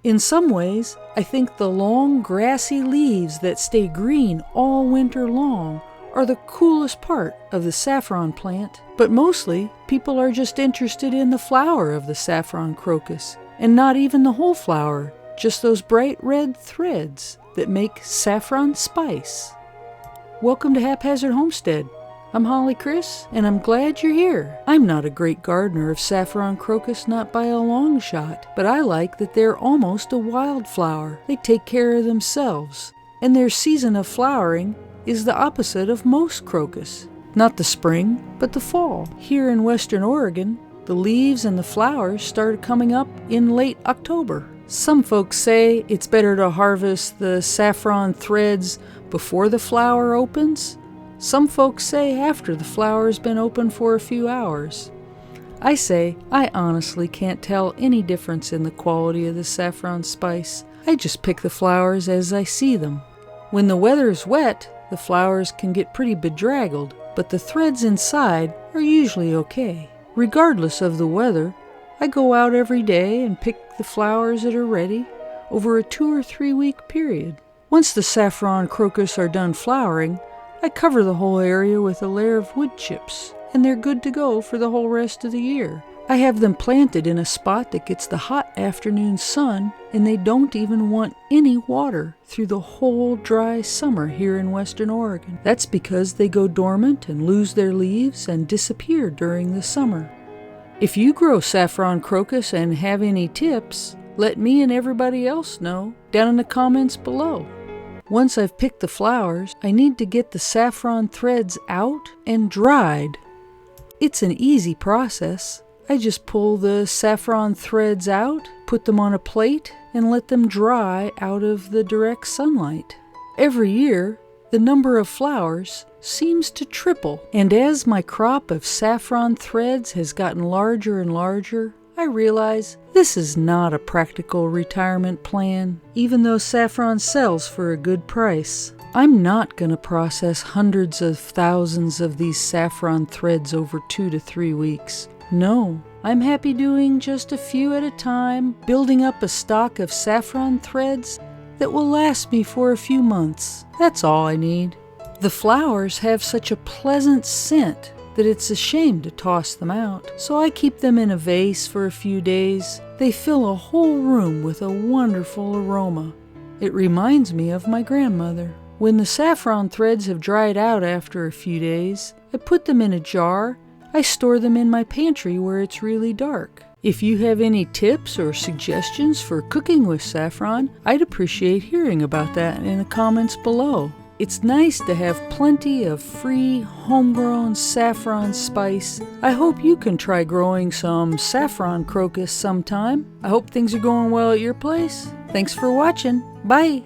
In some ways, I think the long grassy leaves that stay green all winter long are the coolest part of the saffron plant. But mostly, people are just interested in the flower of the saffron crocus, and not even the whole flower, just those bright red threads that make saffron spice. Welcome to Haphazard Homestead. I'm Holly Chris, and I'm glad you're here. I'm not a great gardener of saffron crocus, not by a long shot, but I like that they're almost a wildflower. They take care of themselves, and their season of flowering is the opposite of most crocus. Not the spring, but the fall. Here in Western Oregon, the leaves and the flowers start coming up in late October. Some folks say it's better to harvest the saffron threads before the flower opens. Some folks say after the flower's been open for a few hours. I say I honestly can't tell any difference in the quality of the saffron spice. I just pick the flowers as I see them. When the weather's wet, the flowers can get pretty bedraggled, but the threads inside are usually okay. Regardless of the weather, I go out every day and pick the flowers that are ready over a 2 or 3 week period. Once the saffron crocus are done flowering, I cover the whole area with a layer of wood chips, and they're good to go for the whole rest of the year. I have them planted in a spot that gets the hot afternoon sun, and they don't even want any water through the whole dry summer here in Western Oregon. That's because they go dormant and lose their leaves and disappear during the summer. If you grow saffron crocus and have any tips, let me and everybody else know down in the comments below. Once I've picked the flowers, I need to get the saffron threads out and dried. It's an easy process. I just pull the saffron threads out, put them on a plate, and let them dry out of the direct sunlight. Every year, the number of flowers seems to triple, and as my crop of saffron threads has gotten larger and larger, I realize this is not a practical retirement plan, even though saffron sells for a good price. I'm not going to process hundreds of thousands of these saffron threads over 2 to 3 weeks. No, I'm happy doing just a few at a time, building up a stock of saffron threads that will last me for a few months. That's all I need. The flowers have such a pleasant scent that it's a shame to toss them out, so I keep them in a vase for a few days. They fill a whole room with a wonderful aroma. It reminds me of my grandmother. When the saffron threads have dried out after a few days, I put them in a jar. I store them in my pantry where it's really dark. If you have any tips or suggestions for cooking with saffron, I'd appreciate hearing about that in the comments below. It's nice to have plenty of free, homegrown saffron spice. I hope you can try growing some saffron crocus sometime. I hope things are going well at your place. Thanks for watching. Bye!